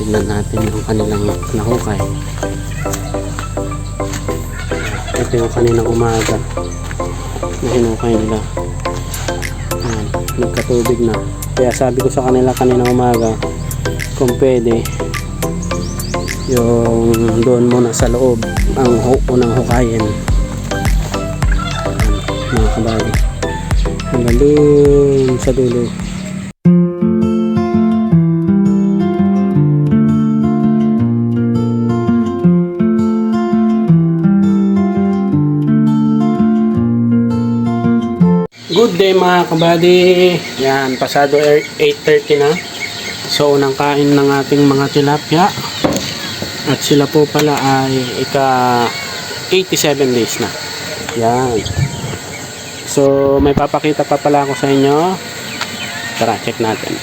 tignan natin yung kanilang nahukay. Ito yung kaninang umaga na hinukay nila. Ayan, nagkatubig na. Kaya sabi ko sa kanila kaninang umaga, kung pwede yung doon muna sa loob ang unang hukayin. Ayan, mga kabali, hanggang doon sa dulo. Good day mga kabady. Yan, pasado 8:30 na. So unang kain ng ating mga tilapia. At sila po pala ay ika 87 days na. Yan. So may papakita pa pala ako sa inyo. Tara, check natin.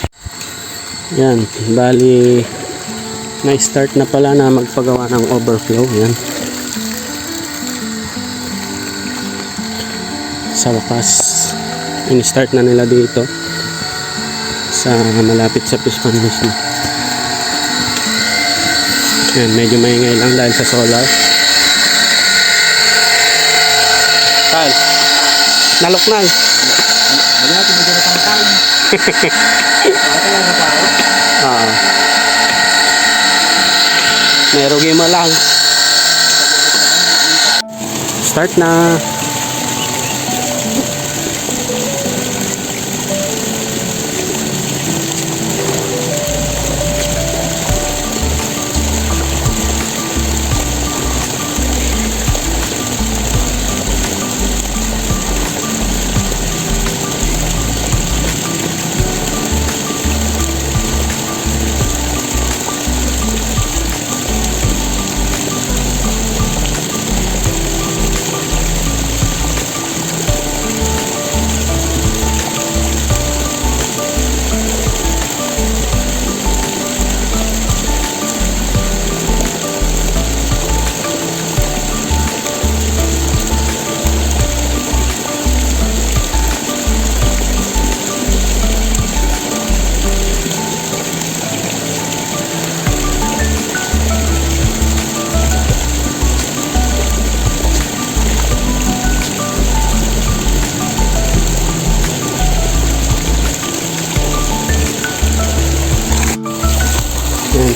Yan, bali na-start na pala na magpagawa ng overflow. Yan. Sa wakas, in-start na nila dito sa malapit sa fish pond mismo. Yan, medyo maingay lang dahil sa solar. Tal, naloknal. Wala natin medyo na pang time. Ito lang na pao. Oo. Merugi mo lang. Start na.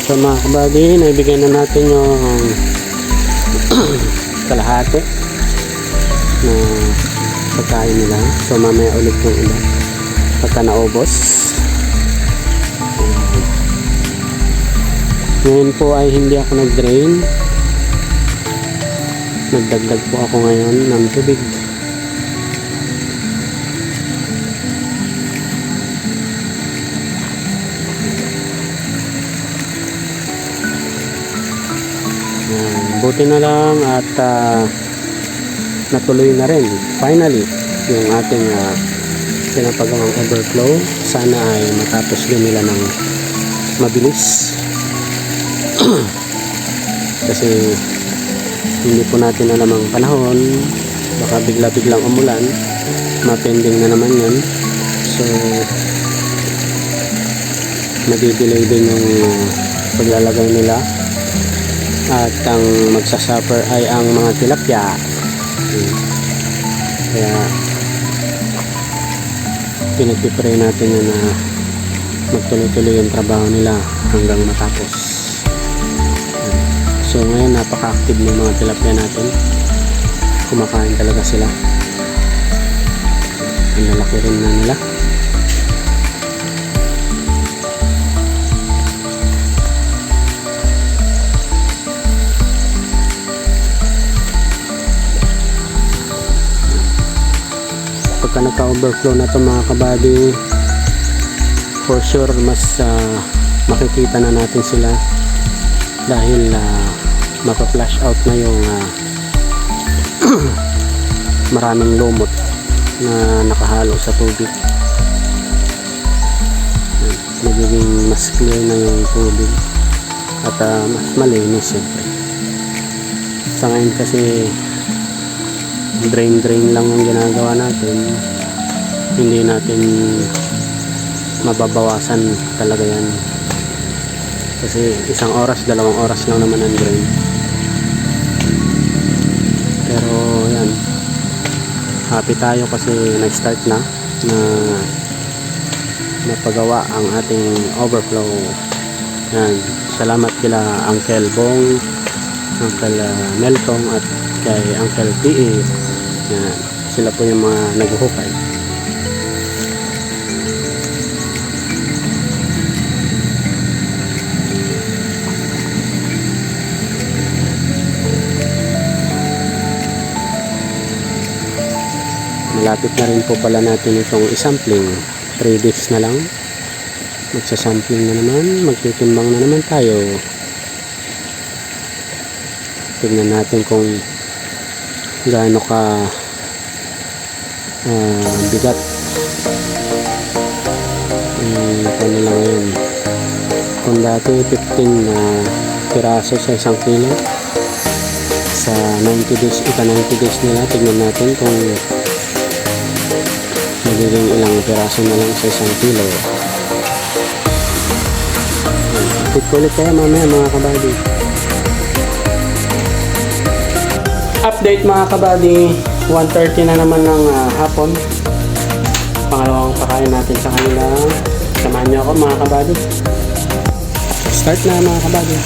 So mga kabady, naibigay na natin yung kalahati na pagkain nila. So mamaya ulit yung iba pagka naubos. Ngayon po ay hindi ako nag-drain. Nagdagdag po ako ngayon ng tubig. Buti na lang at natuloy na rin finally yung ating pinapagawang overflow. Sana ay matapos din nila ng mabilis. Kasi hindi po natin alam ang panahon, baka bigla-biglang umulan, mapending na naman yan. So madidelay din yung paglalagay nila. At ang magsasuffer ay ang mga tilapia. Kaya pinagpipray natin na magtuloy-tuloy yung trabaho nila hanggang matapos. So ngayon napaka-active ng mga tilapia natin. Kumakain talaga sila. Ang lalaki rin na nila. Pagka nagka-overflow na ito mga kabady, for sure mas makikita na natin sila dahil mapa-flash out na yung maraming lumot na nakahalo sa tubig. Magiging mas clear na yung tubig at mas malinis siyempre. Sa ngayon kasi drain lang yung ginagawa natin, hindi natin mababawasan talaga yan. Kasi 1 oras, 2 oras lang naman ang drain. Pero yan, happy tayo kasi nag-start na napagawa ang ating overflow. Yan, salamat kila Uncle Bong, Uncle Meltong at kay Uncle PE. Yan, sila po yung mga naghuhukay. Malapit na rin po pala natin itong isampling. 3 days na lang magsasampling na naman, magtitimbang na naman tayo. Tignan natin kung gaano ka bigat. Ito na lang ngayon. Kung dati 15 na piraso sa 1 kilo, sa 90 days, 90 days nila, tignan natin kung magiging ilang piraso na lang sa 1 kilo. Update ko ulit kayo mamaya mga kabady. Update mga kabady, 1:30 na naman ng hapon. Pangalawang pakain natin sa kanila. Samahan niyo ako mga kabady. Start na mga kabady.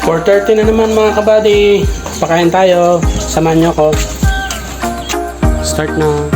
For 4:30 na naman mga kabady. Pakain tayo. Samahan niyo ako. Start na.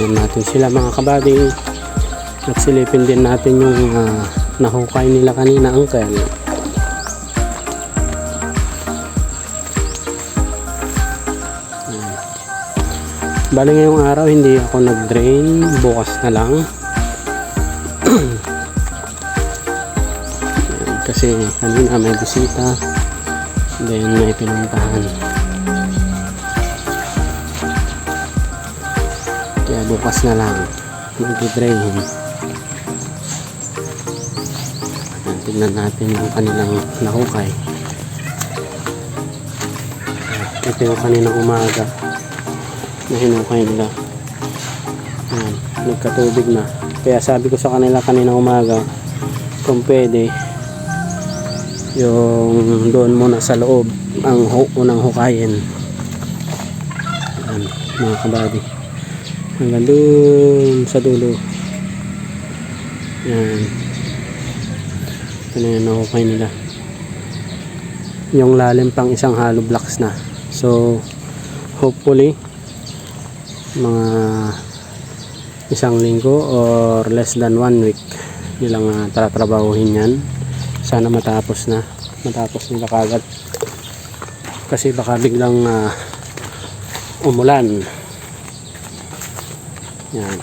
Tingnan natin sila mga kabady. At silipin din natin yung nahukay nila kanina, uncle. Bali ngayong araw hindi ako nag-drain, bukas na lang. Kasi kanina may bisita, then may pinuntahan. Kaya bukas na lang mag-drain. Tignan natin yung kanilang nahukay. Ito yung kaninang umaga na hinukay nila. Ayan, nagkatubig na. Kaya sabi ko sa kanila kanina umaga, kung pwede yung doon muna sa loob ang unang hukayin. Ayan, mga kabady, hanggang doon sa dulo. Ayan, ito na yung nahukay nila. Yung lalim pang isang hollow blocks na. So hopefully mga isang linggo or less than 1 week nilang tatrabahuhin yan. Sana matapos nila kagad, kasi baka biglang umulan. Yan.